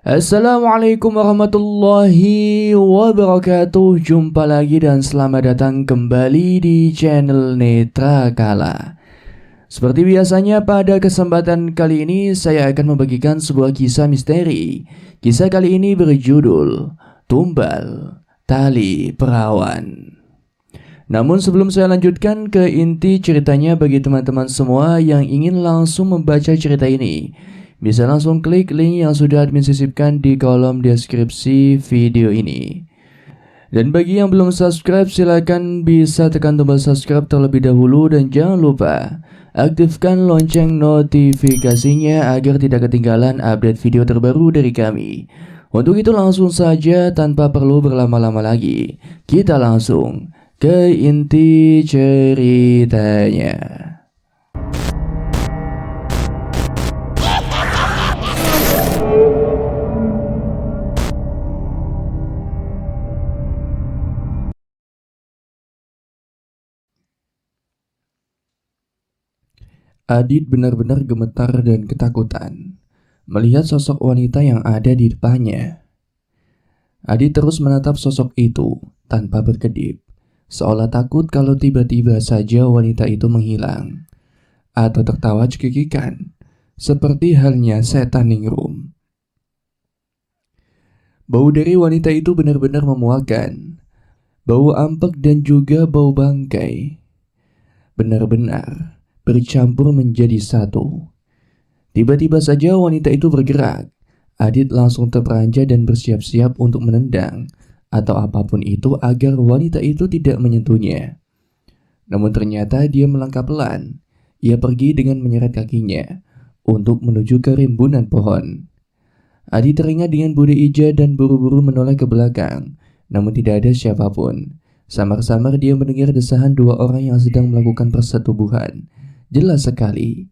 Assalamualaikum warahmatullahi wabarakatuh. Jumpa lagi dan selamat datang kembali di channel Netra Kala. Seperti biasanya pada kesempatan kali ini saya akan membagikan sebuah kisah misteri. Kisah kali ini berjudul Tumbal Tali Perawan. Namun sebelum saya lanjutkan ke inti ceritanya, bagi teman-teman semua yang ingin langsung membaca cerita ini, bisa langsung klik link yang sudah admin sisipkan di kolom deskripsi video ini. Dan bagi yang belum subscribe, silakan bisa tekan tombol subscribe terlebih dahulu dan jangan lupa aktifkan lonceng notifikasinya agar tidak ketinggalan update video terbaru dari kami. Untuk itu langsung saja tanpa perlu berlama-lama lagi, kita langsung ke inti ceritanya. Adit benar-benar gemetar dan ketakutan melihat sosok wanita yang ada di depannya. Adit terus menatap sosok itu tanpa berkedip, seolah takut kalau tiba-tiba saja wanita itu menghilang atau tertawa cekikikan, seperti halnya setan ningrum. Bau dari wanita itu benar-benar memuakkan, bau ampek dan juga bau bangkai. Benar-benar bercampur menjadi satu. Tiba-tiba saja wanita itu bergerak. Adit langsung terperanjat dan bersiap-siap untuk menendang atau apapun itu agar wanita itu tidak menyentuhnya. Namun ternyata dia melangkah pelan. Ia pergi dengan menyeret kakinya untuk menuju ke rimbunan pohon. Adit teringat dengan Bude Ija dan buru-buru menoleh ke belakang, namun tidak ada siapapun. Samar-samar dia mendengar desahan dua orang yang sedang melakukan persetubuhan. Jelas sekali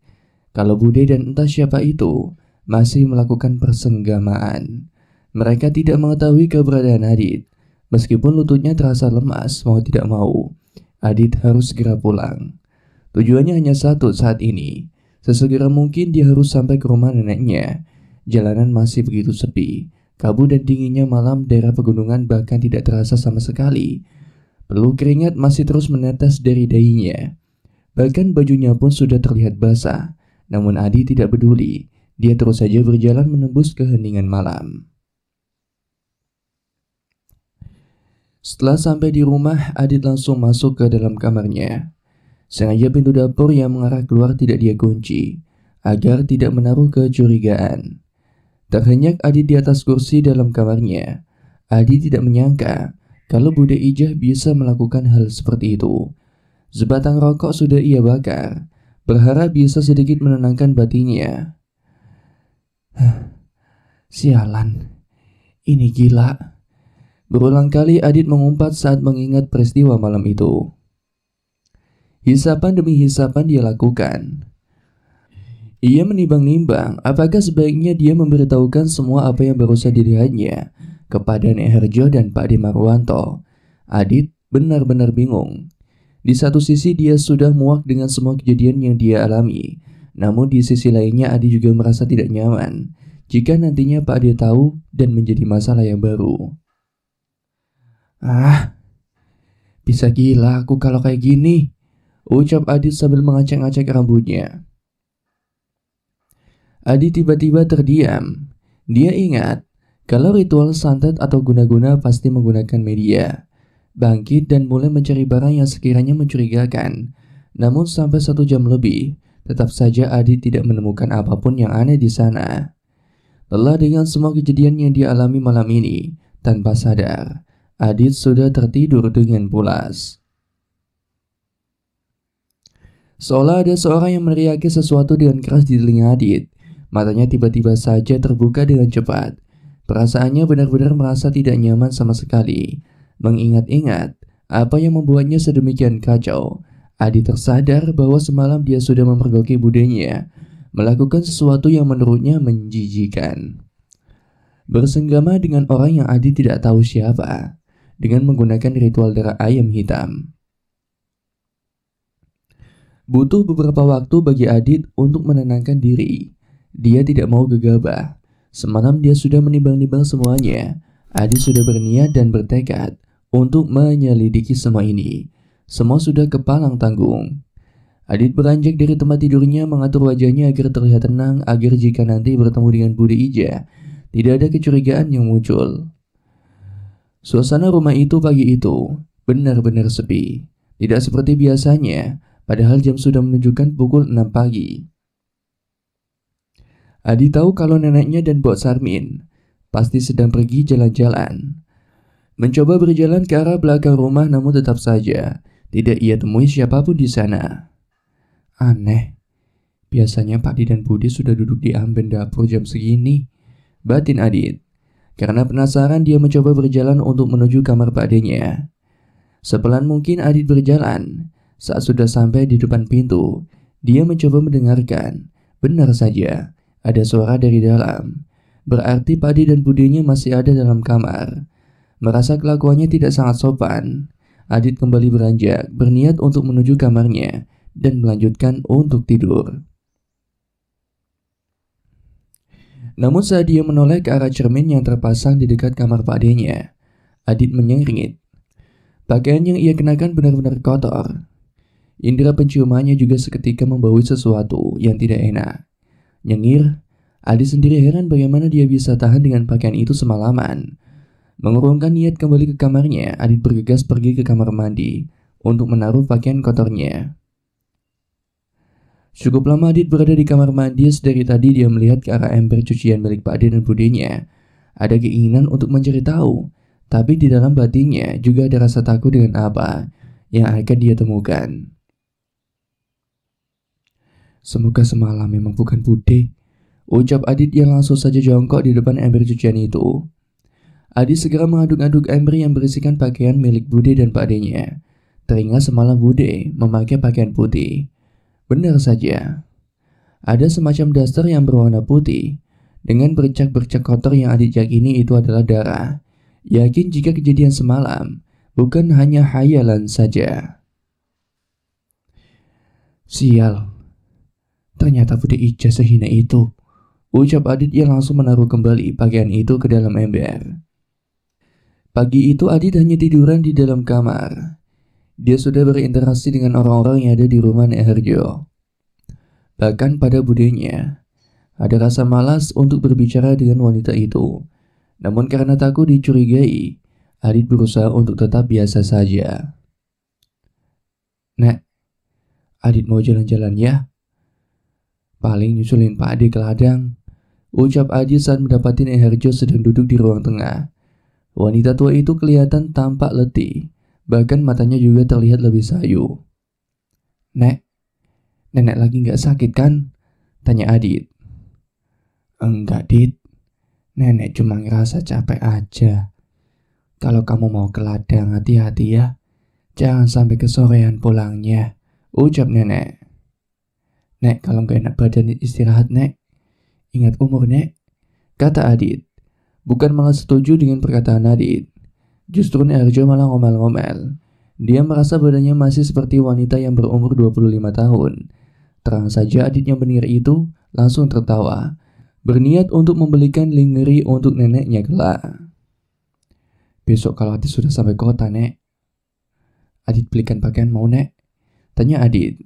kalau Bude dan entah siapa itu masih melakukan persenggamaan. Mereka tidak mengetahui keberadaan Adit. Meskipun lututnya terasa lemas, mau tidak mau Adit harus segera pulang. Tujuannya hanya satu saat ini. Sesegera mungkin dia harus sampai ke rumah neneknya. Jalanan masih begitu sepi. Kabut dan dinginnya malam daerah pegunungan bahkan tidak terasa sama sekali. Peluk keringat masih terus menetes dari dahinya. Bahkan bajunya pun sudah terlihat basah. Namun Adi tidak peduli. Dia terus saja berjalan menembus keheningan malam. Setelah sampai di rumah, Adit langsung masuk ke dalam kamarnya. Sengaja pintu dapur yang mengarah keluar tidak dia kunci, agar tidak menaruh kecurigaan. Terhenyak Adit di atas kursi dalam kamarnya. Adit tidak menyangka kalau Bude Ijah bisa melakukan hal seperti itu. Sebatang rokok sudah ia bakar, berharap bisa sedikit menenangkan batinnya. Sialan, ini gila. Berulang kali Adit mengumpat saat mengingat peristiwa malam itu. Hisapan demi hisapan dia lakukan. Ia menimbang-nimbang apakah sebaiknya dia memberitahukan semua apa yang baru saja dilihatnya kepada Nek Harjo dan Pak De Marwanto. Adit benar-benar bingung. Di satu sisi dia sudah muak dengan semua kejadian yang dia alami. Namun di sisi lainnya Adit juga merasa tidak nyaman jika nantinya Pak De tahu dan menjadi masalah yang baru. Bisa gila aku kalau kayak gini, ucap Adit sambil mengacak-acak rambutnya. Adit tiba-tiba terdiam. Dia ingat kalau ritual santet atau guna-guna pasti menggunakan media. Bangkit dan mulai mencari barang yang sekiranya mencurigakan. Namun sampai 1 jam lebih, tetap saja Adit tidak menemukan apapun yang aneh di sana. Lelah dengan semua kejadian yang dia alami malam ini, tanpa sadar, Adit sudah tertidur dengan pulas. Seolah ada seorang yang meneriaki sesuatu dengan keras di telinga Adit. Matanya tiba-tiba saja terbuka dengan cepat. Perasaannya benar-benar merasa tidak nyaman sama sekali. Mengingat-ingat apa yang membuatnya sedemikian kacau, Adit tersadar bahwa semalam dia sudah memergoki budenya, melakukan sesuatu yang menurutnya menjijikan. Bersenggama dengan orang yang Adit tidak tahu siapa, dengan menggunakan ritual darah ayam hitam. Butuh beberapa waktu bagi Adit untuk menenangkan diri. Dia tidak mau gegabah. Semalam dia sudah menimbang-nimbang semuanya. Adit sudah berniat dan bertekad untuk menyelidiki semua ini. Semua sudah kepalang tanggung. Adit beranjak dari tempat tidurnya, mengatur wajahnya agar terlihat tenang, agar jika nanti bertemu dengan Bude Ija, tidak ada kecurigaan yang muncul. Suasana rumah itu pagi itu benar-benar sepi. Tidak seperti biasanya, padahal jam sudah menunjukkan pukul 6 pagi. Adi tahu kalau neneknya dan Bok Sarmin pasti sedang pergi jalan-jalan. Mencoba berjalan ke arah belakang rumah, namun tetap saja tidak ia temui siapapun di sana. Aneh, biasanya Pak Di dan Budi sudah duduk di amben dapur jam segini, batin Adit. Karena penasaran, dia mencoba berjalan untuk menuju kamar Pak D-nya. Sepelan mungkin Adit berjalan. Saat sudah sampai di depan pintu, dia mencoba mendengarkan. Benar saja, ada suara dari dalam. Berarti Pak D dan Budenya masih ada dalam kamar. Merasa kelakuannya tidak sangat sopan, Adit kembali beranjak, berniat untuk menuju kamarnya dan melanjutkan untuk tidur. Namun saat dia menoleh ke arah cermin yang terpasang di dekat kamar Pak D-nya, Adit menyengrit. Pakaian yang ia kenakan benar-benar kotor. Indera penciumannya juga seketika membawa sesuatu yang tidak enak. Nyengir, Adit sendiri heran bagaimana dia bisa tahan dengan pakaian itu semalaman. Mengurungkan niat kembali ke kamarnya, Adit bergegas pergi ke kamar mandi untuk menaruh pakaian kotornya. Cukup lama Adit berada di kamar mandi. Dari tadi dia melihat ke arah ember cucian milik Pak D dan Budenya. Ada keinginan untuk mencari tahu, tapi di dalam batinnya juga ada rasa takut dengan apa yang akan dia temukan. Semoga semalam memang bukan Bude, ucap Adit yang langsung saja jongkok di depan ember cucian itu. Adit segera mengaduk-aduk ember yang berisikan pakaian milik Bude dan Pak D-nya. Teringat semalam Bude memakai pakaian putih. Benar saja, ada semacam daster yang berwarna putih dengan bercak-bercak kotor yang Adit yakini itu adalah darah. Yakin jika kejadian semalam bukan hanya hayalan saja. Sial, ternyata Bude Ija sehina itu, ucap Adit yang langsung menaruh kembali pakaian itu ke dalam ember. Pagi itu Adit hanya tiduran di dalam kamar. Dia sudah berinteraksi dengan orang-orang yang ada di rumah Nek Harjo. Bahkan pada Budenya, ada rasa malas untuk berbicara dengan wanita itu. Namun karena takut dicurigai, Adit berusaha untuk tetap biasa saja. Nek, Adit mau jalan-jalan ya? Paling nyusulin Pak Ade ke ladang, ucap Adit saat mendapati Nek Harjo sedang duduk di ruang tengah. Wanita tua itu kelihatan tampak letih, bahkan matanya juga terlihat lebih sayu. Nek, nenek lagi gak sakit kan? Tanya Adit. Enggak, Dit. Nenek cuma ngerasa capek aja. Kalau kamu mau ke ladang, hati-hati ya. Jangan sampai kesorean pulangnya, ucap nenek. Nek, kalau gak enak badan istirahat, Nek. Ingat umur, Nek, kata Adit. Bukan malah setuju dengan perkataan Adit. Justru Nek Harjo malah ngomel-ngomel. Dia merasa badannya masih seperti wanita yang berumur 25 tahun. Terang saja Aditnya mendengar itu langsung tertawa, berniat untuk membelikan lingerie untuk neneknya kelak. Besok kalau Adit sudah sampai kota, Nek, Adit belikan pakaian mau, Nek? Tanya Adit.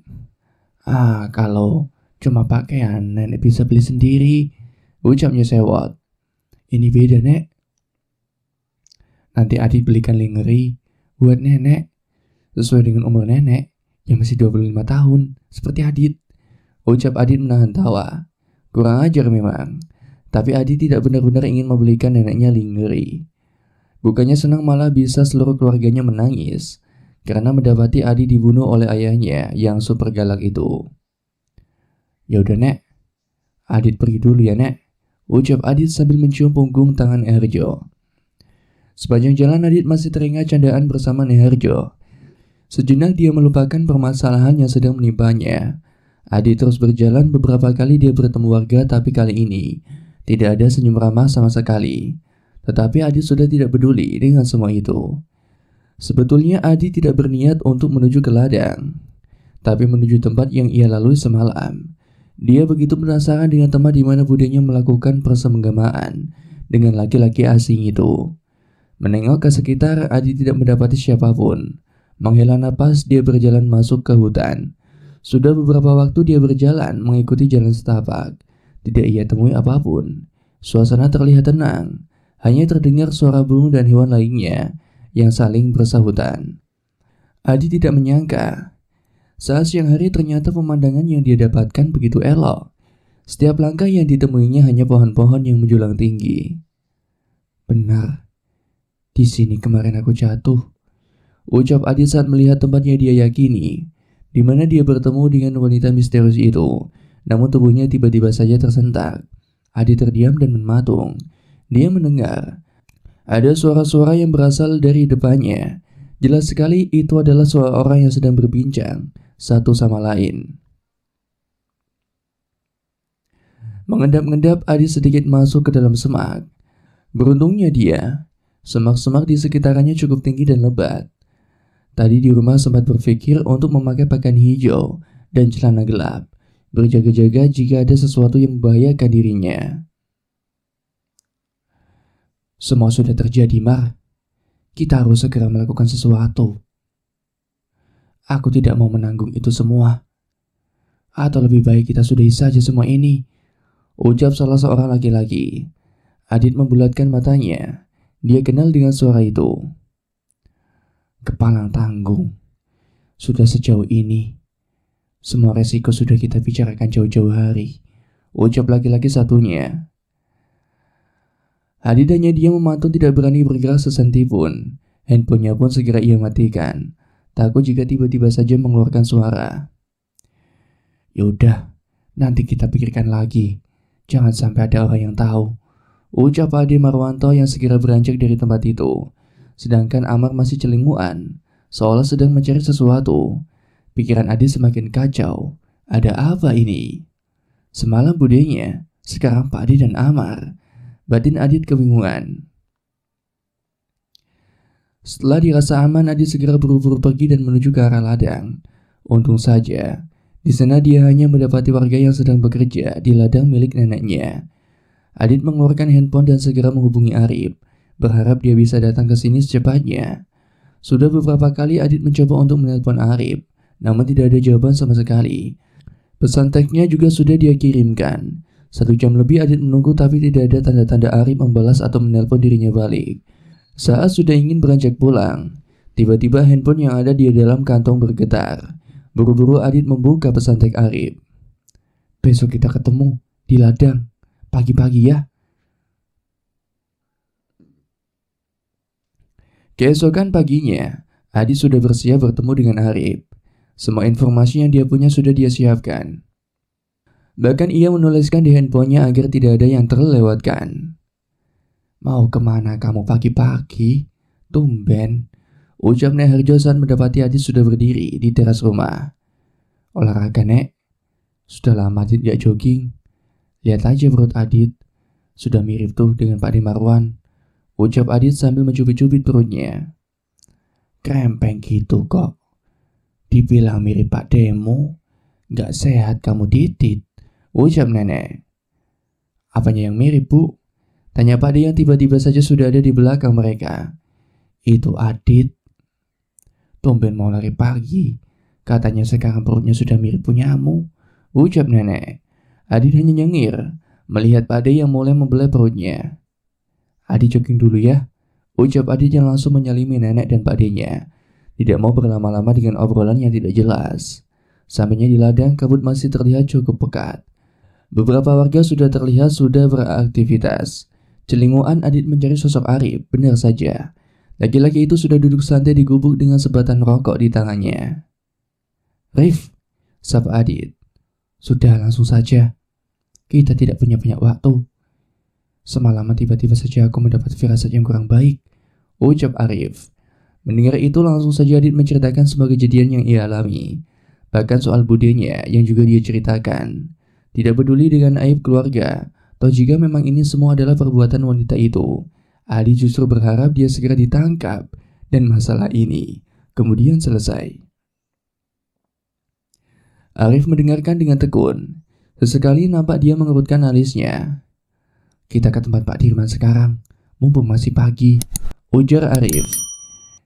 Kalau cuma pakaian nenek bisa beli sendiri, ucapnya sewot. Ini beda, Nek. Nanti Adit belikan lingerie buat nenek sesuai dengan umur nenek yang masih 25 tahun seperti Adit, ucap Adit menahan tawa. Kurang ajar memang, tapi Adit tidak benar-benar ingin membelikan neneknya lingerie. Bukannya senang, malah bisa seluruh keluarganya menangis karena mendapati Adit dibunuh oleh ayahnya yang super galak itu. Ya udah, Nek, Adit pergi dulu ya, Nek, ucap Adit sambil mencium punggung tangan Harjo. Sepanjang jalan Adit masih teringat candaan bersama Nek Harjo. Sejenak dia melupakan permasalahan yang sedang menimpanya. Adit terus berjalan. Beberapa kali dia bertemu warga, tapi kali ini tidak ada senyum ramah sama sekali. Tetapi Adit sudah tidak peduli dengan semua itu. Sebetulnya Adit tidak berniat untuk menuju ke ladang, tapi menuju tempat yang ia lalui semalam. Dia begitu penasaran dengan tempat di mana budenya melakukan persenggamaan dengan laki-laki asing itu. Menengok ke sekitar, Adi tidak mendapati siapapun. Menghela napas, dia berjalan masuk ke hutan. Sudah beberapa waktu dia berjalan mengikuti jalan setapak. Tidak ia temui apapun. Suasana terlihat tenang. Hanya terdengar suara burung dan hewan lainnya yang saling bersahutan. Adi tidak menyangka saat siang hari ternyata pemandangan yang dia dapatkan begitu elok. Setiap langkah yang ditemuinya hanya pohon-pohon yang menjulang tinggi. Benar, di sini kemarin aku jatuh, ucap Adi saat melihat tempatnya dia yakini, di mana dia bertemu dengan wanita misterius itu. Namun tubuhnya tiba-tiba saja tersentak. Adi terdiam dan mematung. Dia mendengar ada suara-suara yang berasal dari depannya. Jelas sekali itu adalah suara orang yang sedang berbincang satu sama lain. Mengendap-endap, Adi sedikit masuk ke dalam semak. Beruntungnya dia, semak-semak di sekitarnya cukup tinggi dan lebat. Tadi di rumah sempat berpikir untuk memakai pakaian hijau dan celana gelap, berjaga-jaga jika ada sesuatu yang membahayakan dirinya. Semua sudah terjadi, Mar. Kita harus segera melakukan sesuatu. Aku tidak mau menanggung itu semua. Atau lebih baik kita sudahi saja semua ini, ucap salah seorang laki-laki. Adit membulatkan matanya. Dia kenal dengan suara itu. Kepalang tanggung. Sudah sejauh ini, semua resiko sudah kita bicarakan jauh-jauh hari, ucap laki-laki satunya. Adit hanya dia memantau, tidak berani bergerak sesenti pun. Handphonenya pun segera ia matikan, takut jika tiba-tiba saja mengeluarkan suara. Yaudah, nanti kita pikirkan lagi. Jangan sampai ada orang yang tahu, ucap Ade Marwanto yang segera beranjak dari tempat itu. Sedangkan Amar masih celinguan, seolah sedang mencari sesuatu. Pikiran Ade semakin kacau. Ada apa ini? Semalam budenya, sekarang Pak Ade dan Amar. Batin Adit kebingungan. Setelah dirasa aman, Adit segera buru-buru pergi dan menuju ke arah ladang. Untung saja, di sana dia hanya mendapati warga yang sedang bekerja di ladang milik neneknya. Adit mengeluarkan handphone dan segera menghubungi Arif, berharap dia bisa datang ke sini secepatnya. Sudah beberapa kali Adit mencoba untuk menelpon Arif, namun tidak ada jawaban sama sekali. Pesan teksnya juga sudah dia kirimkan. 1 jam lebih Adit menunggu, tapi tidak ada tanda-tanda Arif membalas atau menelpon dirinya balik. Saat sudah ingin beranjak pulang, tiba-tiba handphone yang ada di dalam kantong bergetar. Buru-buru Adit membuka pesan teks Arif. Besok kita ketemu di ladang, pagi-pagi ya. Keesokan paginya, Adit sudah bersiap bertemu dengan Arif. Semua informasi yang dia punya sudah dia siapkan. Bahkan ia menuliskan di handphonenya agar tidak ada yang terlewatkan. Mau kemana kamu pagi-pagi? Tumben, ucap Nek Harjo saat mendapati Adit sudah berdiri di teras rumah. Olahraga, Nek. Sudah lama Adit gak jogging. Lihat aja perut Adit, sudah mirip tuh dengan Pak Marwan, ucap Adit sambil mencubit-cubit perutnya. Krempeng gitu kok. Dibilang mirip Pak Demo, gak sehat kamu Didit, ucap nenek. Apanya yang mirip, Bu? Tanya Pak D yang tiba-tiba saja sudah ada di belakang mereka. Itu Adit. Tumben mau lari pagi. Katanya sekarang perutnya sudah mirip punyamu, ucap nenek. Adit hanya nyengir melihat Pak D yang mulai membelah perutnya. Adit jogging dulu ya, ucap Adit yang langsung menyalimi nenek dan Pak D-nya. Tidak mau berlama-lama dengan obrolan yang tidak jelas. Sampainya di ladang, kabut masih terlihat cukup pekat. Beberapa warga sudah terlihat sudah beraktivitas. Celinguan Adit mencari sosok Arif. Benar saja, laki-laki itu sudah duduk santai di gubuk dengan sebatang rokok di tangannya. Rif, sapa Adit. Sudah, langsung saja. Kita tidak punya banyak waktu. Semalaman tiba-tiba saja aku mendapat firasat yang kurang baik, ucap Arif. Mendengar itu langsung saja Adit menceritakan semua kejadian yang ia alami. Bahkan soal budenya yang juga dia ceritakan. Tidak peduli dengan aib keluarga, atau jika memang ini semua adalah perbuatan wanita itu, Adit justru berharap dia segera ditangkap dan masalah ini kemudian selesai. Arif mendengarkan dengan tekun. Sesekali nampak dia mengerutkan alisnya. "Kita ke tempat Pak Dirman sekarang, mumpung masih pagi," ujar Arif.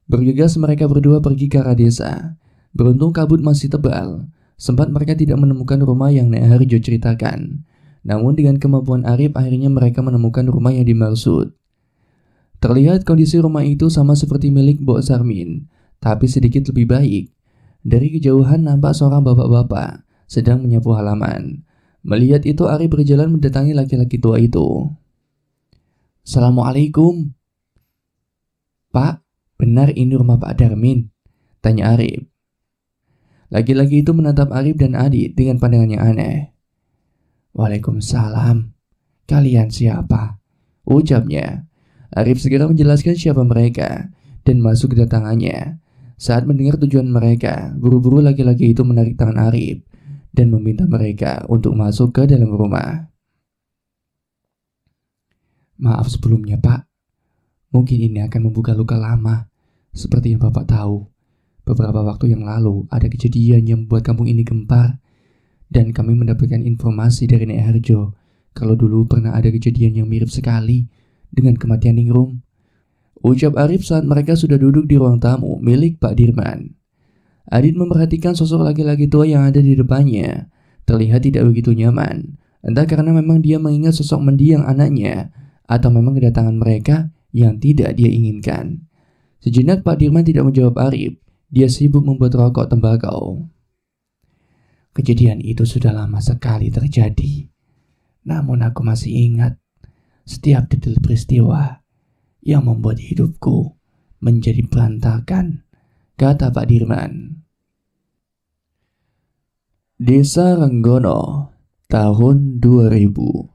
Bergegas mereka berdua pergi ke arah desa. Beruntung kabut masih tebal, sempat mereka tidak menemukan rumah yang Nek Harjo ceritakan. Namun dengan kemampuan Arif, akhirnya mereka menemukan rumah yang dimaksud. Terlihat kondisi rumah itu sama seperti milik Mbok Sarmin, tapi sedikit lebih baik. Dari kejauhan nampak seorang bapak-bapak sedang menyapu halaman. Melihat itu, Arif berjalan mendatangi laki-laki tua itu. "Assalamualaikum." "Pak, benar ini rumah Pak Darmin?" tanya Arif. Laki-laki itu menatap Arif dan Adit dengan pandangan yang aneh. "Waalaikumsalam. Kalian siapa?" ucapnya. Arif segera menjelaskan siapa mereka dan masuk kedatangannya. Saat mendengar tujuan mereka, buru-buru laki-laki itu menarik tangan Arif dan meminta mereka untuk masuk ke dalam rumah. "Maaf sebelumnya, Pak. Mungkin ini akan membuka luka lama. Seperti yang Bapak tahu, beberapa waktu yang lalu ada kejadian yang membuat kampung ini gempar. Dan kami mendapatkan informasi dari Nek Harjo kalau dulu pernah ada kejadian yang mirip sekali dengan kematian Ningrum," ucap Arif saat mereka sudah duduk di ruang tamu milik Pak Dirman. Adit memperhatikan sosok laki-laki tua yang ada di depannya. Terlihat tidak begitu nyaman, entah karena memang dia mengingat sosok mendiang anaknya, atau memang kedatangan mereka yang tidak dia inginkan. Sejenak Pak Dirman tidak menjawab Arif. Dia sibuk membuat rokok tembakau. "Kejadian itu sudah lama sekali terjadi. Namun aku masih ingat setiap detail peristiwa yang membuat hidupku menjadi berantakan," kata Pak Dirman. Desa Renggono, tahun 2000.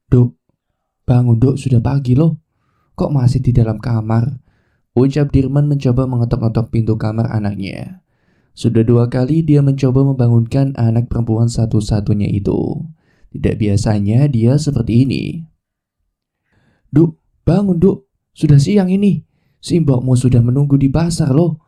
"Duk, bangun Duk, sudah pagi loh. Kok masih di dalam kamar?" ucap Dirman mencoba mengetok-ngetok pintu kamar anaknya. Sudah 2 kali dia mencoba membangunkan anak perempuan satu-satunya itu. Tidak biasanya dia seperti ini. "Duk, bangun Duk, sudah siang ini. Si mbokmu sudah menunggu di pasar loh."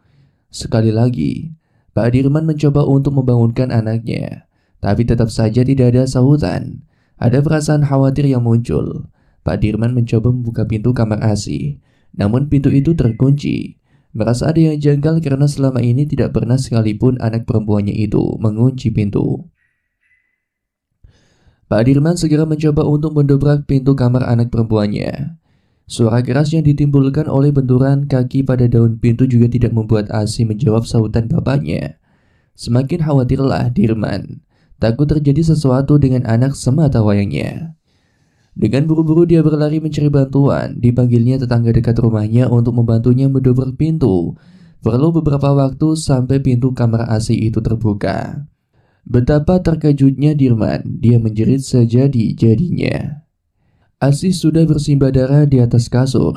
Sekali lagi, Pak Dirman mencoba untuk membangunkan anaknya, tapi tetap saja tidak ada sahutan. Ada perasaan khawatir yang muncul. Pak Dirman mencoba membuka pintu kamar Asih, namun pintu itu terkunci. Merasa ada yang janggal karena selama ini tidak pernah sekalipun anak perempuannya itu mengunci pintu. Pak Dirman segera mencoba untuk mendobrak pintu kamar anak perempuannya. Suara keras yang ditimbulkan oleh benturan kaki pada daun pintu juga tidak membuat Asih menjawab sahutan bapaknya. Semakin khawatirlah Dirman, takut terjadi sesuatu dengan anak semata wayangnya. Dengan buru-buru dia berlari mencari bantuan. Dipanggilnya tetangga dekat rumahnya untuk membantunya mendobrak pintu. Perlu beberapa waktu sampai pintu kamar Asih itu terbuka. Betapa terkejutnya Dirman, dia menjerit sejadi-jadinya. Asih sudah bersimbah darah di atas kasur.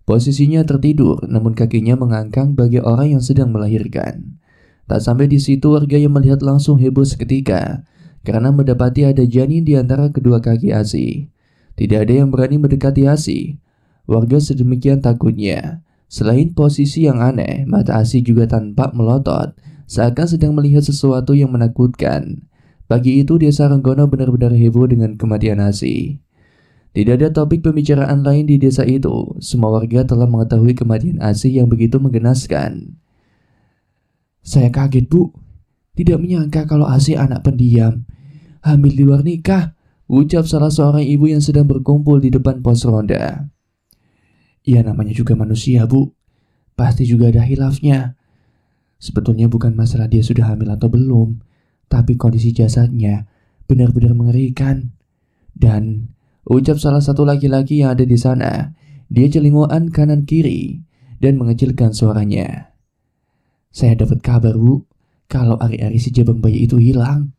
Posisinya tertidur, namun kakinya mengangkang bagi orang yang sedang melahirkan. Tak sampai di situ, warga yang melihat langsung heboh seketika karena mendapati ada janin di antara kedua kaki Asih. Tidak ada yang berani mendekati Asih. Warga sedemikian takutnya. Selain posisi yang aneh, mata Asih juga tampak melotot, seakan sedang melihat sesuatu yang menakutkan. Pagi itu desa Renggono benar-benar heboh dengan kematian Asih. Tidak ada topik pembicaraan lain di desa itu. Semua warga telah mengetahui kematian Asih yang begitu menggenaskan. "Saya kaget, Bu. Tidak menyangka kalau Asih anak pendiam. Hamil di luar nikah," ucap salah seorang ibu yang sedang berkumpul di depan pos ronda. "Ya namanya juga manusia, Bu. Pasti juga ada khilafnya. Sebetulnya bukan masalah dia sudah hamil atau belum, tapi kondisi jasadnya benar-benar mengerikan." Dan ucap salah satu laki-laki yang ada di sana. Dia celinguan kanan kiri dan mengecilkan suaranya. "Saya dapat kabar, Bu, kalau ari-ari si jabang bayi itu hilang."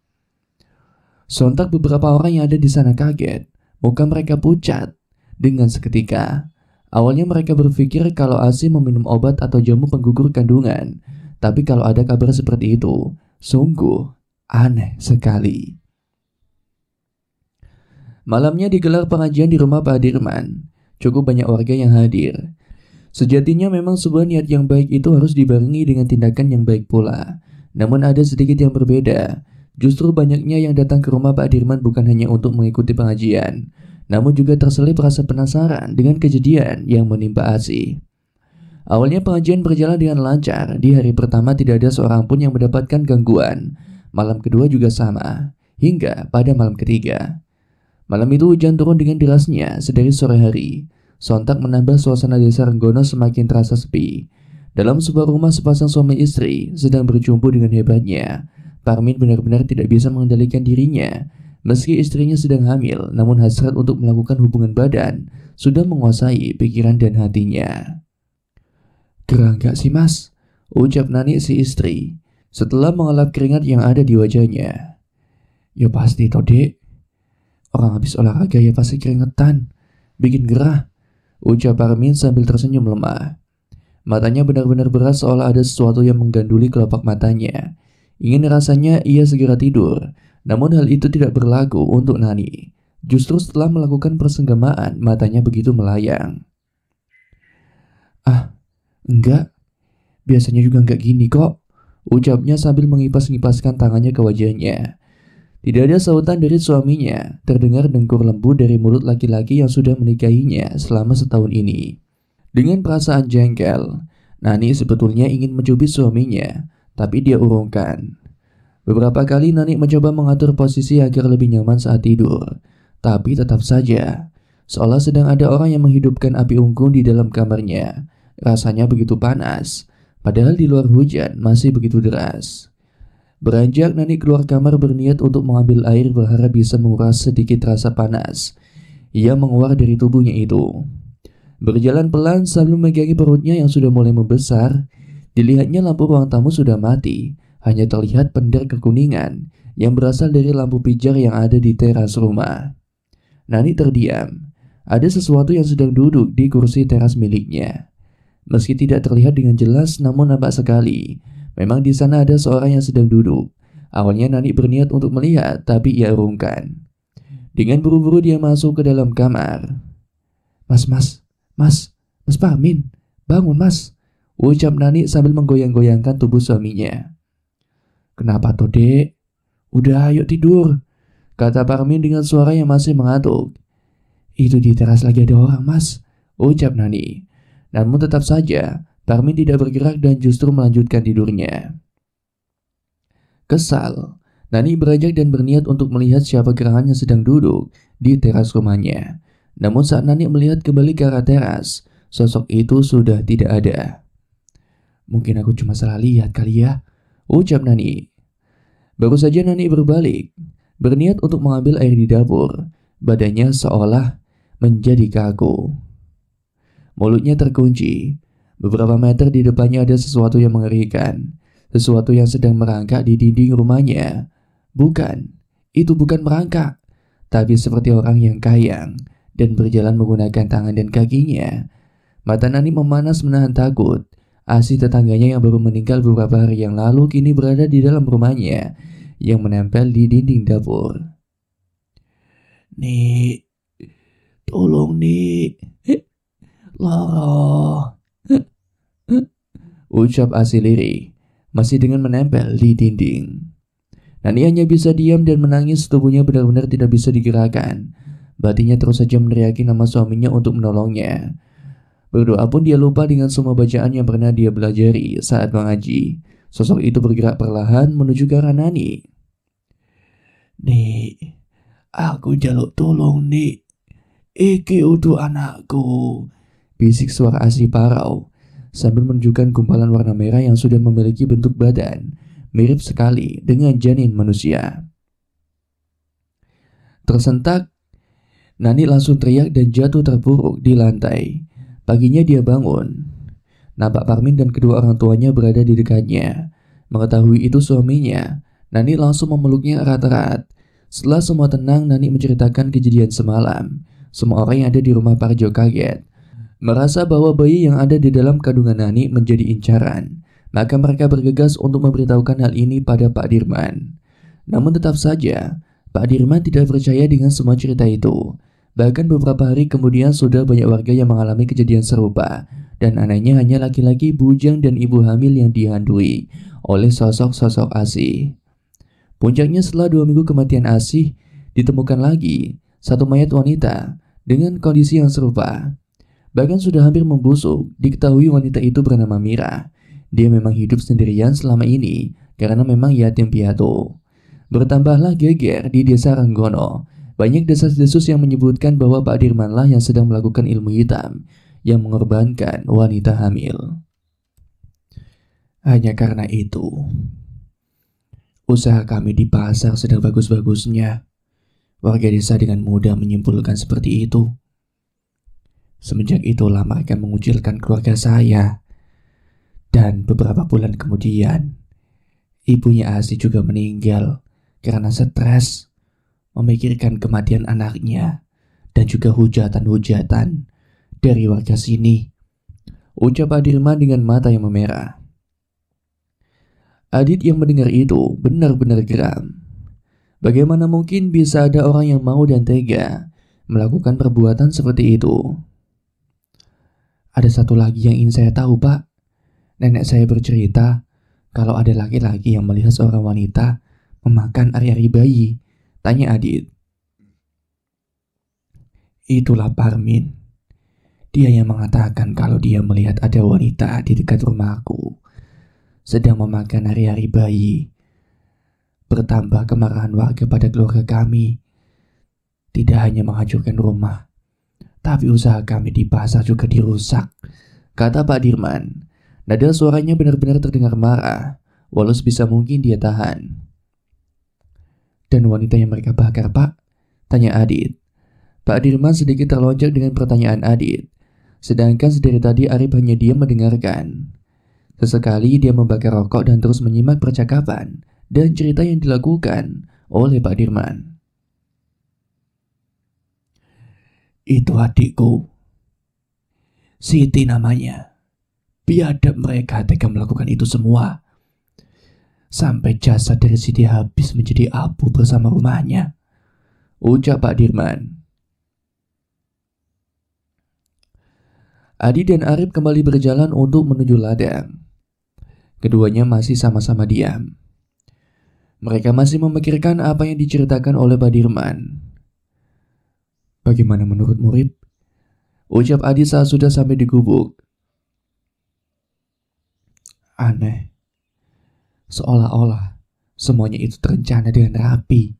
Sontak beberapa orang yang ada di sana kaget. Muka mereka pucat dengan seketika. Awalnya mereka berpikir kalau Asih meminum obat atau jamu penggugur kandungan. Tapi kalau ada kabar seperti itu, sungguh aneh sekali. Malamnya digelar pengajian di rumah Pak Dirman. Cukup banyak warga yang hadir. Sejatinya memang sebuah niat yang baik itu harus dibarengi dengan tindakan yang baik pula. Namun ada sedikit yang berbeda. Justru banyaknya yang datang ke rumah Pak Dirman bukan hanya untuk mengikuti pengajian, namun juga terselip rasa penasaran dengan kejadian yang menimpa Asih. Awalnya pengajian berjalan dengan lancar. Di hari pertama tidak ada seorang pun yang mendapatkan gangguan. Malam kedua juga sama, hingga pada malam ketiga. Malam itu hujan turun dengan derasnya sedari sore hari. Sontak menambah suasana desa Renggono semakin terasa sepi. Dalam sebuah rumah sepasang suami istri sedang berjumpa dengan hebatnya. Parmin benar-benar tidak bisa mengendalikan dirinya. Meski istrinya sedang hamil, namun hasrat untuk melakukan hubungan badan sudah menguasai pikiran dan hatinya. "Gerah gak sih mas?" ucap Nani si istri setelah mengelap keringat yang ada di wajahnya. "Ya pasti toh dek, orang habis olahraga ya pasti keringetan, bikin gerah," ucap Parmin sambil tersenyum lemah. Matanya benar-benar berat seolah ada sesuatu yang mengganduli kelopak matanya. Ingin rasanya ia segera tidur, namun hal itu tidak berlaku untuk Nani. Justru setelah melakukan persenggamaan, matanya begitu melayang. "Ah, enggak, biasanya juga enggak gini kok," ucapnya sambil mengipas-ngipaskan tangannya ke wajahnya. Tidak ada sautan dari suaminya, terdengar dengkur lembut dari mulut laki-laki yang sudah menikahinya selama setahun ini. Dengan perasaan jengkel, Nani sebetulnya ingin mencubit suaminya, tapi dia urungkan. Beberapa kali Nani mencoba mengatur posisi agar lebih nyaman saat tidur, tapi tetap saja, seolah sedang ada orang yang menghidupkan api unggun di dalam kamarnya. Rasanya begitu panas, padahal di luar hujan masih begitu deras. Beranjak Nani keluar kamar berniat untuk mengambil air berharap bisa menguras sedikit rasa panas yang menguar dari tubuhnya itu. Berjalan pelan sambil memegangi perutnya yang sudah mulai membesar, dilihatnya lampu ruang tamu sudah mati, hanya terlihat pendar kekuningan yang berasal dari lampu pijar yang ada di teras rumah. Nani terdiam, ada sesuatu yang sedang duduk di kursi teras miliknya. Meski tidak terlihat dengan jelas, namun nampak sekali. Memang di sana ada seorang yang sedang duduk. Awalnya Nani berniat untuk melihat, tapi ia urungkan. Dengan buru-buru dia masuk ke dalam kamar. Mas Parmin, bangun mas," ucap Nani sambil menggoyang-goyangkan tubuh suaminya. "Kenapa tuh dek? Udah ayo tidur," kata Parmin dengan suara yang masih mengantuk. "Itu di teras lagi ada orang mas," ucap Nani. Namun tetap saja Parmin tidak bergerak dan justru melanjutkan tidurnya. Kesal, Nani beranjak dan berniat untuk melihat siapa gerangan yang sedang duduk di teras rumahnya. Namun saat Nani melihat kembali ke arah teras, sosok itu sudah tidak ada. "Mungkin aku cuma salah lihat kali ya," ucap Nani. Baru saja Nani berbalik, berniat untuk mengambil air di dapur. Badannya seolah menjadi kaku. Mulutnya terkunci. Beberapa meter di depannya ada sesuatu yang mengerikan. Sesuatu yang sedang merangkak di dinding rumahnya. Bukan, itu bukan merangkak, tapi seperti orang yang kayang dan berjalan menggunakan tangan dan kakinya. Mata Nani memanas menahan takut. Asih tetangganya yang baru meninggal beberapa hari yang lalu kini berada di dalam rumahnya yang menempel di dinding dapur. "Nik, tolong Nik, Loro," ucap Asih lirih, masih dengan menempel di dinding. Nani hanya bisa diam dan menangis, tubuhnya benar-benar tidak bisa digerakkan. Batinnya terus saja meneriaki nama suaminya untuk menolongnya. Berdoa pun dia lupa dengan semua bacaan yang pernah dia belajari saat mengaji. Sosok itu bergerak perlahan menuju ke arah Nani. "Nik, aku jaluk tolong Nik. Iki untuk anakku," bisik suara Asih parau sambil menunjukkan gumpalan warna merah yang sudah memiliki bentuk badan mirip sekali dengan janin manusia. Tersentak, Nani langsung teriak dan jatuh terpuruk di lantai. Paginya dia bangun. Nampak Parmin dan kedua orang tuanya berada di dekatnya. Mengetahui itu suaminya, Nani langsung memeluknya erat-erat. Setelah semua tenang, Nani menceritakan kejadian semalam. Semua orang yang ada di rumah Parjo kaget. Merasa bahwa bayi yang ada di dalam kandungan Nani menjadi incaran. Maka mereka bergegas untuk memberitahukan hal ini pada Pak Dirman. Namun tetap saja, Pak Dirman tidak percaya dengan semua cerita itu. Bahkan beberapa hari kemudian sudah banyak warga yang mengalami kejadian serupa, dan anehnya hanya laki-laki bujang dan ibu hamil yang dihantui oleh sosok-sosok Asih. Puncaknya setelah 2 minggu kematian Asih, ditemukan lagi satu mayat wanita dengan kondisi yang serupa. Bahkan sudah hampir membusuk. Diketahui wanita itu bernama Mira. Dia memang hidup sendirian selama ini karena memang yatim piatu. Bertambahlah geger di desa Ranggono. Banyak desas-desus yang menyebutkan bahwa Pak Dirmanlah yang sedang melakukan ilmu hitam yang mengorbankan wanita hamil. Hanya karena itu, usaha kami di pasar sedang bagus-bagusnya. Warga desa dengan mudah menyimpulkan seperti itu. Semenjak itulah mereka mengucilkan keluarga saya. Dan beberapa bulan kemudian, ibunya Asih juga meninggal karena stres memikirkan kematian anaknya dan juga hujatan-hujatan dari warga sini, ucap Pak Dirman dengan mata yang memerah. Adit yang mendengar itu benar-benar geram. Bagaimana mungkin bisa ada orang yang mau dan tega melakukan perbuatan seperti itu? Ada satu lagi yang ingin saya tahu, Pak. Nenek saya bercerita kalau ada laki-laki yang melihat seorang wanita memakan ari-ari bayi. Tanya Adit. Itulah Parmin. Dia yang mengatakan kalau dia melihat ada wanita di dekat rumahku sedang memakan ari-ari bayi. Bertambah kemarahan warga pada keluarga kami. Tidak hanya menghancurkan rumah, tapi usaha kami di pasar juga dirusak, kata Pak Dirman. Nada suaranya benar-benar terdengar marah, walau sebisa mungkin dia tahan. Dan wanita yang mereka bakar, Pak? Tanya Adit. Pak Dirman sedikit terlonjak dengan pertanyaan Adit, sedangkan sedari tadi Arif hanya diam mendengarkan. Sesekali dia membakar rokok dan terus menyimak percakapan dan cerita yang dilakukan oleh Pak Dirman. Itu adikku, Siti namanya. Biadab mereka tega melakukan itu semua. Sampai jasad dari Siti habis menjadi abu bersama rumahnya, ucap Pak Dirman. Adi dan Arif kembali berjalan untuk menuju ladang. Keduanya masih sama-sama diam. Mereka masih memikirkan apa yang diceritakan oleh Pak Dirman. Bagaimana menurut Murib? Ucap Adi saat sudah sampai di gubuk. Aneh. Seolah-olah semuanya itu terencana dengan rapi.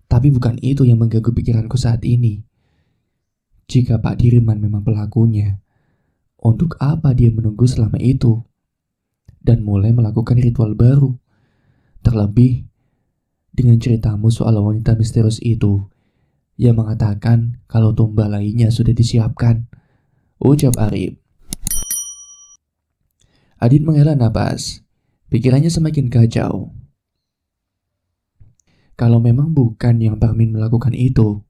Tapi bukan itu yang mengganggu pikiranku saat ini. Jika Pak Dirman memang pelakunya, untuk apa dia menunggu selama itu dan mulai melakukan ritual baru? Terlebih dengan ceritamu soal wanita misterius itu yang mengatakan kalau tumbal lainnya sudah disiapkan, ucap Arif. Adit menghela napas. Pikirannya semakin kacau. Kalau memang bukan yang Parmin melakukan itu,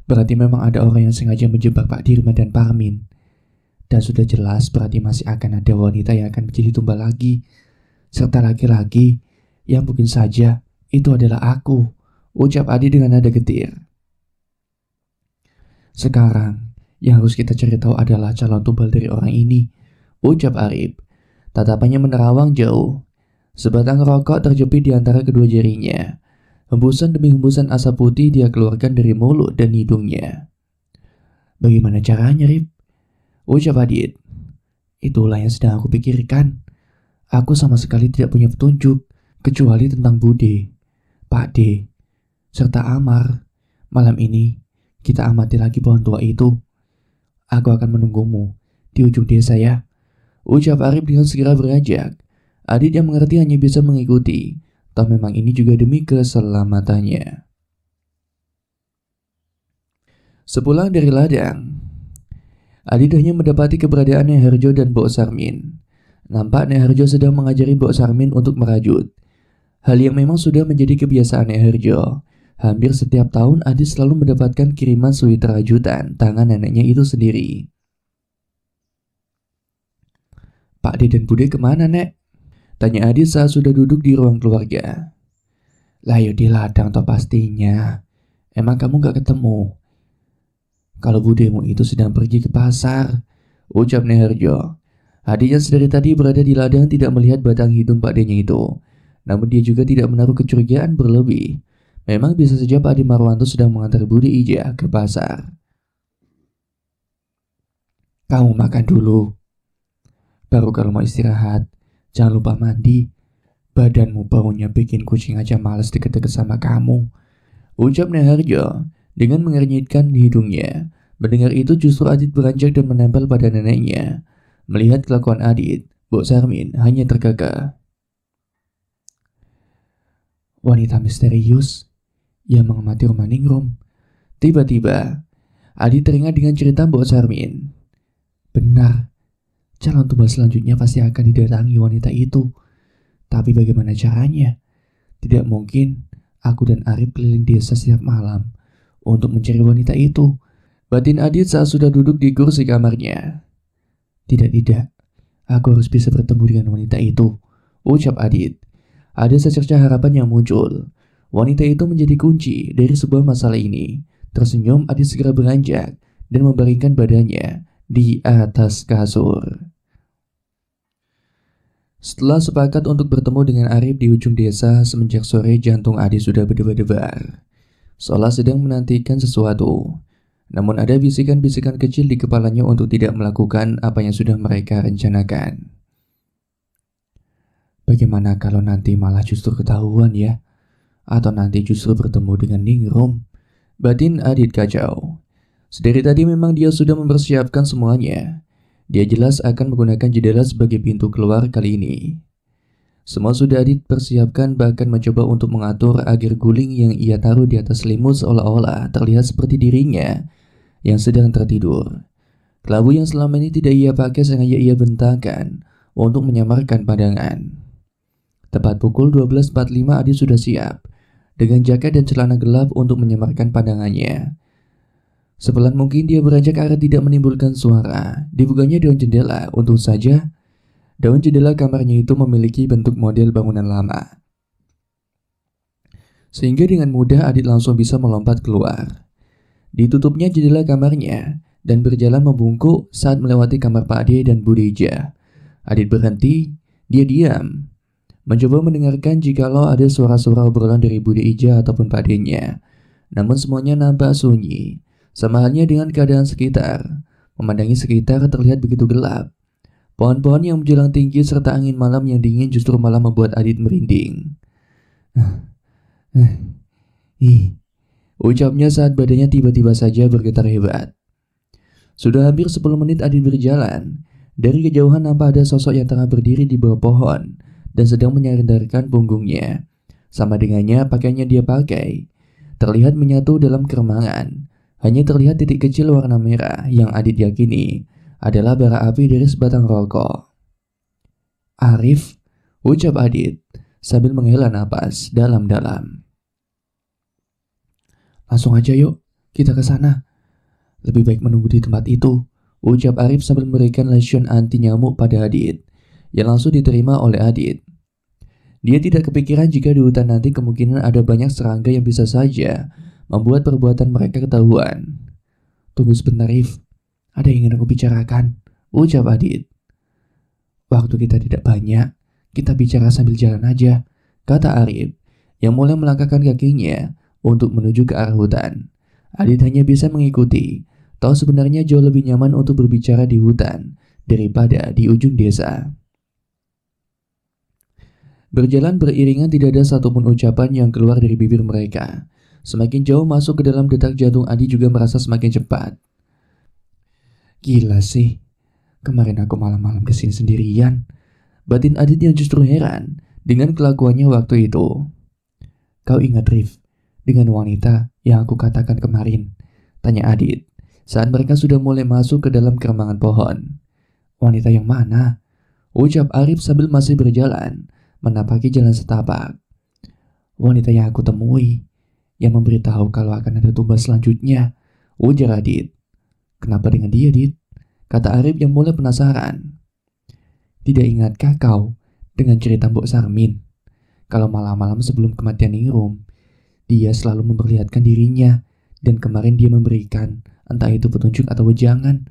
berarti memang ada orang yang sengaja menjebak Pak Dirman dan Parmin. Dan sudah jelas berarti masih akan ada wanita yang akan menjadi tumbal lagi, serta laki-laki yang mungkin saja itu adalah aku, ucap Adi dengan nada getir. Sekarang yang harus kita cari tahu adalah calon tumbal dari orang ini, ucap Arif. Tatapannya menerawang jauh. Sebatang rokok terjepit di antara kedua jarinya. Hembusan demi hembusan asap putih dia keluarkan dari mulut dan hidungnya. Bagaimana caranya, Rip? Ucap Adit. Itulah yang sedang aku pikirkan. Aku sama sekali tidak punya petunjuk, kecuali tentang Bude, Pak D, serta Amar. Malam ini, kita amati lagi pohon tua itu. Aku akan menunggumu di ujung desa ya, ucap Arif dengan segera beranjak. Adit yang mengerti hanya bisa mengikuti, toh memang ini juga demi keselamatannya. Sepulang dari ladang, Adit hanya mendapati keberadaan Nyai Harjo dan Mbok Sarmin. Nampak Nyai Harjo sedang mengajari Mbok Sarmin untuk merajut. Hal yang memang sudah menjadi kebiasaan Nyai Harjo. Hampir setiap tahun Adit selalu mendapatkan kiriman suit rajutan tangan neneknya itu sendiri. Pak D dan Bude kemana, Nek? Tanya Adit saat sudah duduk di ruang keluarga. Lah yo di ladang toh pastinya. Emang kamu gak ketemu? Kalau budemu itu sedang pergi ke pasar, ucap Nyai Harjo. Adit yang sedari tadi berada di ladang tidak melihat batang hidung Pak D-nya itu. Namun dia juga tidak menaruh kecurigaan berlebih. Memang bisa saja Pak Adi Marwanto sedang mengantar Budi Ija ke pasar. Kamu makan dulu. Baru kalau mau istirahat, jangan lupa mandi. Badanmu baunya bikin kucing aja males deket-deket sama kamu, ucap Neharjo dengan mengernyitkan hidungnya. Mendengar itu justru Adit beranjak dan menempel pada neneknya. Melihat kelakuan Adit, Mbok Sarmin hanya terkekeh. Wanita misterius yang mengamati rumah Ningrum. Tiba-tiba, Adit teringat dengan cerita Mbok Sarmin. Benar, calon tumbal selanjutnya pasti akan didatangi wanita itu. Tapi bagaimana caranya? Tidak mungkin aku dan Arif keliling desa setiap malam untuk mencari wanita itu, batin Adit saat sudah duduk di kursi kamarnya. Tidak, aku harus bisa bertemu dengan wanita itu, ucap Adit. Ada secerca harapan yang muncul. Wanita itu menjadi kunci dari sebuah masalah ini. Tersenyum, Adit segera beranjak dan membaringkan badannya di atas kasur. Setelah sepakat untuk bertemu dengan Arif di ujung desa, semenjak sore jantung Adit sudah berdebar-debar. Seolah sedang menantikan sesuatu. Namun ada bisikan-bisikan kecil di kepalanya untuk tidak melakukan apa yang sudah mereka rencanakan. Bagaimana kalau nanti malah justru ketahuan ya? Atau nanti justru bertemu dengan Ningrum? Batin Adit kacau. Sedari tadi memang dia sudah mempersiapkan semuanya. Dia jelas akan menggunakan jendela sebagai pintu keluar kali ini. Semua sudah Adit persiapkan, bahkan mencoba untuk mengatur agar guling yang ia taruh di atas selimut seolah-olah terlihat seperti dirinya yang sedang tertidur. Kelabu yang selama ini tidak ia pakai sengaja ia bentangkan untuk menyamarkan pandangan. Tepat pukul 12.45 Adit sudah siap dengan jaket dan celana gelap untuk menyamarkan pandangannya. Sepelan mungkin dia beranjak agar tidak menimbulkan suara. Dibukanya daun jendela. Untung saja daun jendela kamarnya itu memiliki bentuk model bangunan lama, sehingga dengan mudah Adit langsung bisa melompat keluar. Ditutupnya jendela kamarnya dan berjalan membungkuk saat melewati kamar Pak Ade dan Bu Deja. Adit berhenti. Dia diam, mencoba mendengarkan jikalau ada suara-suara obrolan dari Bu Deja ataupun Pak Ade-nya. Namun semuanya nampak sunyi. Sama halnya dengan keadaan sekitar. Memandangi sekitar terlihat begitu gelap. Pohon-pohon yang menjulang tinggi serta angin malam yang dingin justru malah membuat Adit merinding. Ucapnya saat badannya tiba-tiba saja bergetar hebat. Sudah hampir 10 menit Adit berjalan. Dari kejauhan nampak ada sosok yang tengah berdiri di bawah pohon dan sedang menyandarkan punggungnya. Sama dengannya pakaian yang dia pakai terlihat menyatu dalam keremangan. Hanya terlihat titik kecil warna merah yang Adit yakini adalah bara api dari sebatang rokok. Arif, ucap Adit sambil menghela napas dalam-dalam. Langsung aja yuk, kita ke sana. Lebih baik menunggu di tempat itu, ucap Arif sambil memberikan lotion anti nyamuk pada Adit, yang langsung diterima oleh Adit. Dia tidak kepikiran jika di hutan nanti kemungkinan ada banyak serangga yang bisa saja membuat perbuatan mereka ketahuan. Tunggu sebentar, Arif. Ada yang ingin aku bicarakan, ucap Adit. Waktu kita tidak banyak, kita bicara sambil jalan aja, kata Arif, yang mulai melangkahkan kakinya untuk menuju ke arah hutan. Adit hanya bisa mengikuti, tahu sebenarnya jauh lebih nyaman untuk berbicara di hutan daripada di ujung desa. Berjalan beriringan tidak ada satupun ucapan yang keluar dari bibir mereka. Semakin jauh masuk ke dalam detak jantung Adit juga merasa semakin cepat. Gila sih, kemarin aku malam-malam kesini sendirian. Batin Adit yang justru heran dengan kelakuannya waktu itu. Kau ingat Rif, dengan wanita yang aku katakan kemarin? Tanya Adit saat mereka sudah mulai masuk ke dalam keremangan pohon. Wanita yang mana? Ucap Arif sambil masih berjalan, menapaki jalan setapak. Wanita yang aku temui, yang memberitahu kalau akan ada tumbal selanjutnya, ujar Adit. Kenapa dengan dia, Dit? Kata Arif yang mulai penasaran. Tidak ingatkah kau dengan cerita Mbok Sarmin? Kalau malam-malam sebelum kematian Ningrum, dia selalu memperlihatkan dirinya, dan kemarin dia memberikan, entah itu petunjuk atau wejangan.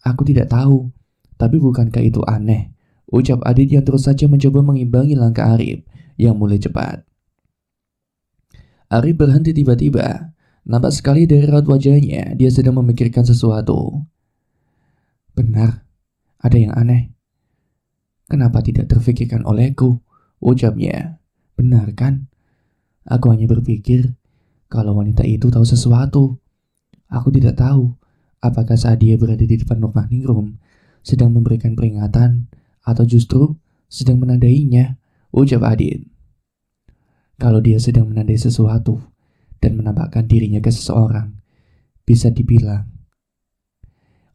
Aku tidak tahu, tapi bukankah itu aneh? ucap Adit yang terus saja mencoba mengimbangi langkah Arif yang mulai cepat. Arif berhenti tiba-tiba. Nampak sekali dari raut wajahnya dia sedang memikirkan sesuatu. Benar, ada yang aneh. Kenapa tidak terfikirkan olehku? Ucapnya. Benar kan? Aku hanya berpikir kalau wanita itu tahu sesuatu. Aku tidak tahu apakah saat dia berada di depan Nurmaningrum sedang memberikan peringatan atau justru sedang menandainya, ucap Adit. Kalau dia sedang menandai sesuatu dan menampakkan dirinya ke seseorang, bisa dibilang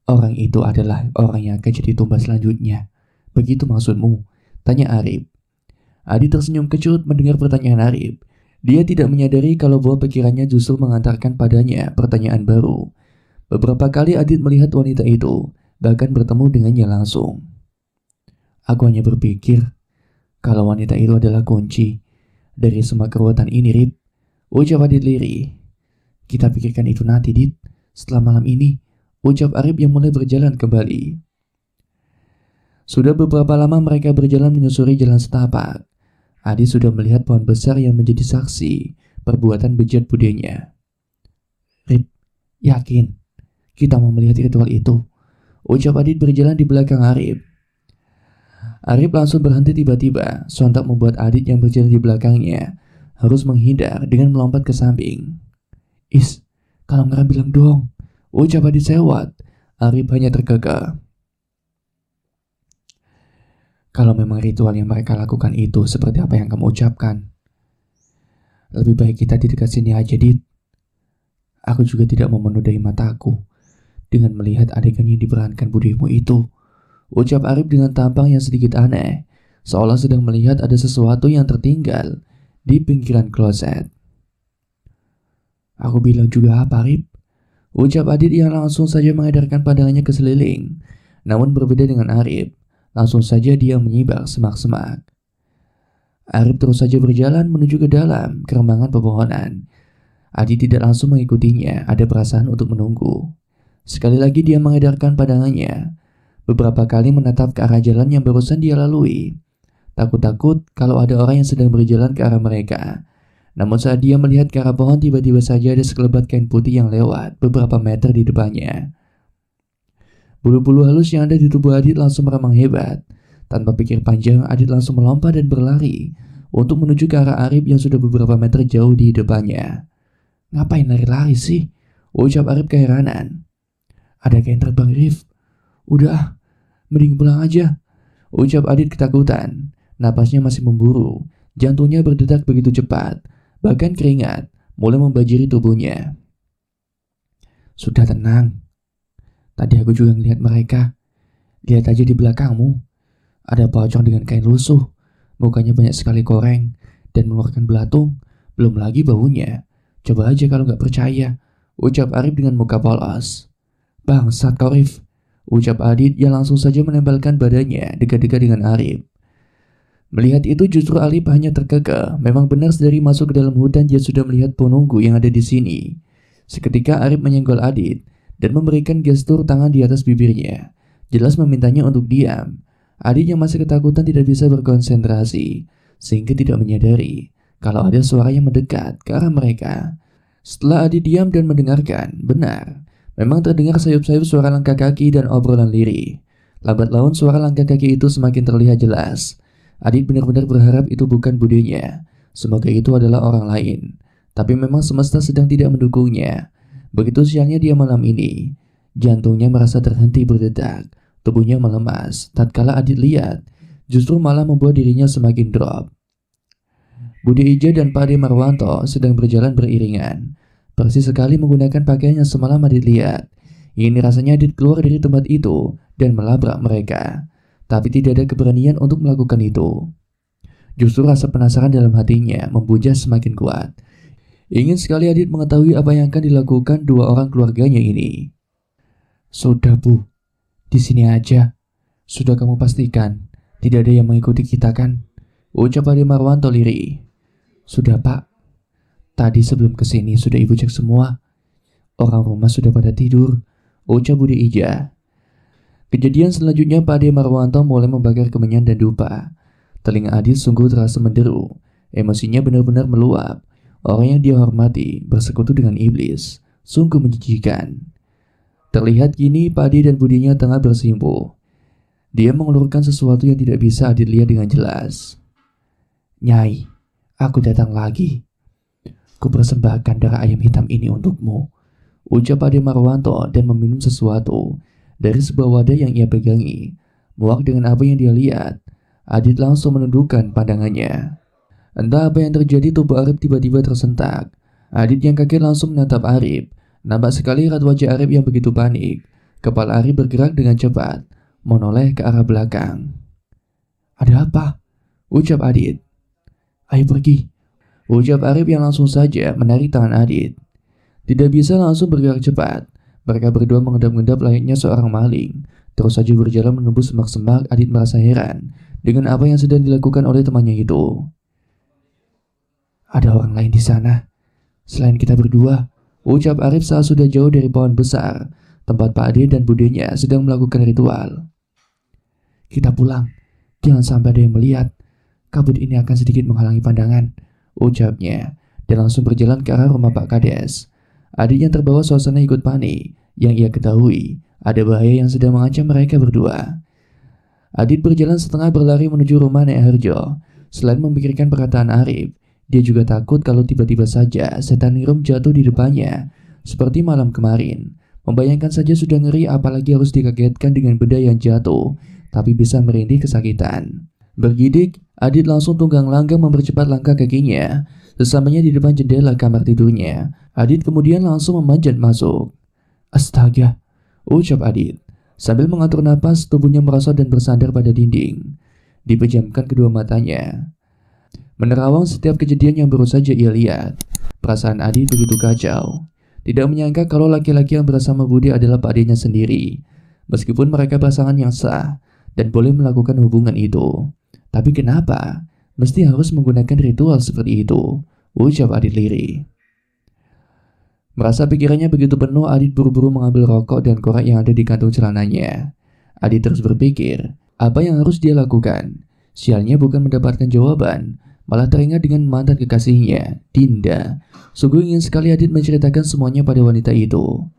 orang itu adalah orang yang akan jadi tumbal selanjutnya. Begitu maksudmu? Tanya Arif. Adit tersenyum kecut mendengar pertanyaan Arif. Dia tidak menyadari kalau buah pikirannya justru mengantarkan padanya pertanyaan baru. Beberapa kali Adit melihat wanita itu, bahkan bertemu dengannya langsung. Aku hanya berpikir kalau wanita itu adalah kunci dari semua keruwetan ini, Rip. Ucap Adit lirih. Kita pikirkan itu nanti, Dit. Setelah malam ini, ucap Arif yang mulai berjalan kembali. Sudah beberapa lama mereka berjalan menyusuri jalan setapak. Adit sudah melihat pohon besar yang menjadi saksi perbuatan bejat budenya. Rip, yakin kita mau melihat ritual itu? Ucap Adit berjalan di belakang Arif. Arif langsung berhenti tiba-tiba, sontak membuat Adit yang berjalan di belakangnya harus menghindar dengan melompat ke samping. Is, kalau nggak bilang dong, ucap Adit sewot. Arif hanya terkekeh. Kalau memang ritual yang mereka lakukan itu seperti apa yang kamu ucapkan, lebih baik kita di dekat sini aja, Dit. Aku juga tidak mau menodai mataku dengan melihat adegan yang diperankan budimu itu, ucap Arif dengan tampang yang sedikit aneh, seolah sedang melihat ada sesuatu yang tertinggal di pinggiran kloset. Aku bilang juga apa, Arif? Ucap Adit yang langsung saja mengedarkan pandangannya ke seliling. Namun berbeda dengan Arif, langsung saja dia menyibak semak-semak. Arif terus saja berjalan menuju ke dalam keremangan pepohonan. Adit tidak langsung mengikutinya, ada perasaan untuk menunggu. Sekali lagi dia mengedarkan pandangannya, beberapa kali menatap ke arah jalan yang barusan dia lalui. Takut-takut kalau ada orang yang sedang berjalan ke arah mereka. Namun saat dia melihat ke arah pohon, tiba-tiba saja ada sekelebat kain putih yang lewat beberapa meter di depannya. Bulu-bulu halus yang ada di tubuh Adit langsung meremang hebat. Tanpa pikir panjang, Adit langsung melompat dan berlari untuk menuju ke arah Arif yang sudah beberapa meter jauh di depannya. Ngapain lari-lari sih? Ucap Arif keheranan. Ada kain terbang, Rif. Udah, mending pulang aja. Ucap Adit ketakutan. Napasnya masih memburu. Jantungnya berdetak begitu cepat. Bahkan keringat mulai membanjiri tubuhnya. Sudah tenang. Tadi aku juga ngelihat mereka. Lihat aja di belakangmu. Ada pocong dengan kain lusuh. Mukanya banyak sekali koreng dan mengeluarkan belatung. Belum lagi baunya. Coba aja kalau nggak percaya. Ucap Arif dengan muka polos. Bangsat kau, Rif. Ucap Adit yang langsung saja menempelkan badannya dekat-dekat dengan Arif. Melihat itu justru Arif hanya terkekeh. Memang benar dari masuk ke dalam hutan dia sudah melihat penunggu yang ada di sini. Seketika Arif menyenggol Adit dan memberikan gestur tangan di atas bibirnya, jelas memintanya untuk diam. Adit yang masih ketakutan tidak bisa berkonsentrasi, sehingga tidak menyadari kalau ada suara yang mendekat ke arah mereka. Setelah Adit diam dan mendengarkan, benar, memang terdengar sayup-sayup suara langkah kaki dan obrolan lirih. Lambat laun suara langkah kaki itu semakin terlihat jelas. Adit benar-benar berharap itu bukan budenya. Semoga itu adalah orang lain. Tapi memang semesta sedang tidak mendukungnya. Begitu sialnya dia malam ini. Jantungnya merasa terhenti berdetak. Tubuhnya melemas. Tatkala Adit lihat, justru malah membuat dirinya semakin drop. Budi Ija dan Pak Ade Marwanto sedang berjalan beriringan. Persis sekali menggunakan pakaian yang semalam Adit lihat. Ini rasanya Adit keluar dari tempat itu dan melabrak mereka. Tapi tidak ada keberanian untuk melakukan itu. Justru rasa penasaran dalam hatinya membujah semakin kuat. Ingin sekali Adit mengetahui apa yang akan dilakukan dua orang keluarganya ini. Sudah, Bu, di sini aja. Sudah kamu pastikan tidak ada yang mengikuti kita kan? Ucap Ade Marwanto lirih. Sudah, Pak. Tadi sebelum kesini sudah Ibu cek semua. Orang rumah sudah pada tidur. Ucap Budi Ija. Kejadian selanjutnya Pak Ade Marwanto mulai membakar kemenyan dan dupa. Telinga Adit sungguh terasa menderu. Emosinya benar-benar meluap. Orang yang dia hormati bersekutu dengan iblis. Sungguh menjijikan. Terlihat kini Pak Ade dan budinya tengah bersimpuh. Dia mengeluarkan sesuatu yang tidak bisa Adit lihat dengan jelas. Nyai, aku datang lagi. Kupersembahkan darah ayam hitam ini untukmu, ucap Ade Marwanto dan meminum sesuatu dari sebuah wadah yang ia pegangi. Muak dengan apa yang dia lihat, Adit langsung menundukkan pandangannya. Entah apa yang terjadi, tubuh Arif tiba-tiba tersentak. Adit yang kaget langsung menatap Arif. Nampak sekali raut wajah Arif yang begitu panik. Kepala Arif bergerak dengan cepat, menoleh ke arah belakang. Ada apa? Ucap Adit. Ayo pergi, ucap Arif yang langsung saja menarik tangan Adit. Tidak bisa langsung bergerak cepat. Mereka berdua mengendap-endap layaknya seorang maling. Terus saja berjalan menembus semak-semak. Adit merasa heran dengan apa yang sedang dilakukan oleh temannya itu. Ada orang lain di sana selain kita berdua, ucap Arif saat sudah jauh dari pohon besar tempat Pak Ade dan budenya sedang melakukan ritual. Kita pulang, jangan sampai ada yang melihat. Kabut ini akan sedikit menghalangi pandangan, ucapnya, dan langsung berjalan ke arah rumah Pak Kades. Adit yang terbawa suasana ikut panik. Yang ia ketahui, ada bahaya yang sedang mengancam mereka berdua. Adit berjalan setengah berlari menuju rumah Nek Harjo. Selain memikirkan perkataan Arif, dia juga takut kalau tiba-tiba saja setan Nirum jatuh di depannya, seperti malam kemarin. Membayangkan saja sudah ngeri, apalagi harus dikagetkan dengan benda yang jatuh, tapi bisa merintih kesakitan. Bergidik, Adit langsung tunggang langgang mempercepat langkah kakinya. Sesamanya di depan jendela kamar tidurnya, Adit kemudian langsung memanjat masuk. Astaga, ucap Adit. Sambil mengatur napas, tubuhnya merosot dan bersandar pada dinding. Dipejamkan kedua matanya, menerawang setiap kejadian yang baru saja ia lihat. Perasaan Adit begitu kacau. Tidak menyangka kalau laki-laki yang bersama Budi adalah Pak Adenya sendiri. Meskipun mereka pasangan yang sah dan boleh melakukan hubungan itu, tapi kenapa mesti harus menggunakan ritual seperti itu? Ucap Adit lirih. Merasa pikirannya begitu penuh, Adit buru-buru mengambil rokok dan korek yang ada di kantung celananya. Adit terus berpikir, apa yang harus dia lakukan? Sialnya bukan mendapatkan jawaban, malah teringat dengan mantan kekasihnya, Dinda. Sungguh ingin sekali Adit menceritakan semuanya pada wanita itu.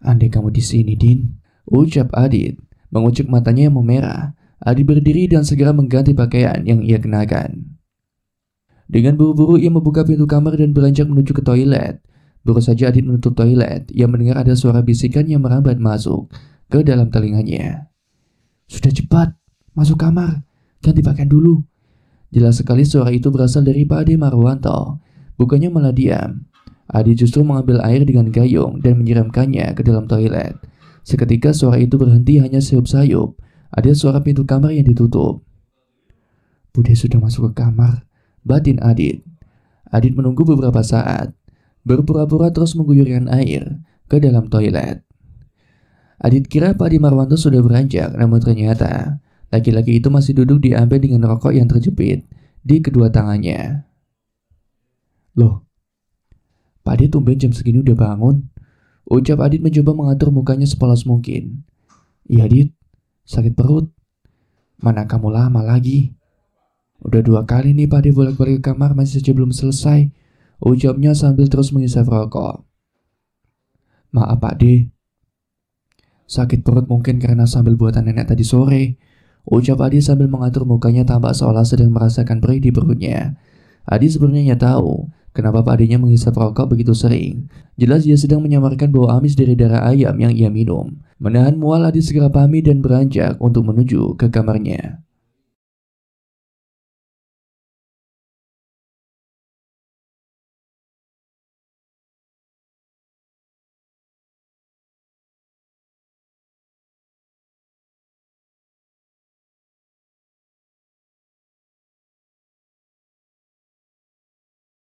Andai kamu di sini, Din, ucap Adit. Mengucuk matanya yang memerah, Adit berdiri dan segera mengganti pakaian yang ia kenakan. Dengan buru-buru ia membuka pintu kamar dan beranjak menuju ke toilet. Baru saja Adit menutup toilet, ia mendengar ada suara bisikan yang merambat masuk ke dalam telinganya. Sudah cepat, masuk kamar, ganti pakaian dulu. Jelas sekali suara itu berasal dari Pak Ade Marwanto. Bukannya malah diam, Adit justru mengambil air dengan gayung dan menyiramkannya ke dalam toilet. Seketika suara itu berhenti hanya sayup-sayup. Ada suara pintu kamar yang ditutup. Bude sudah masuk ke kamar, batin Adit. Adit menunggu beberapa saat, berpura-pura terus mengguyurkan air ke dalam toilet. Adit kira Pak Ade Marwanto sudah beranjak, namun ternyata laki-laki itu masih duduk diambil dengan rokok yang terjepit di kedua tangannya. Loh, Pak Ade tumben jam segini udah bangun, ucap Adit mencoba mengatur mukanya sepolos mungkin. Iya Adit, sakit perut. Mana kamu lama lagi? Udah 2 kali nih Pak Ade bolak-balik ke kamar masih saja belum selesai, ucapnya sambil terus menghisap rokok. Maaf Pak Ade, sakit perut mungkin karena sambil buatan nenek tadi sore, ucap Adi sambil mengatur mukanya tampak seolah sedang merasakan perih di perutnya. Adi sebenarnya tahu kenapa Pak Adenya menghisap rokok begitu sering. Jelas dia sedang menyamarkan bau amis dari darah ayam yang ia minum. Menahan mual, Adi segera pamit dan beranjak untuk menuju ke kamarnya.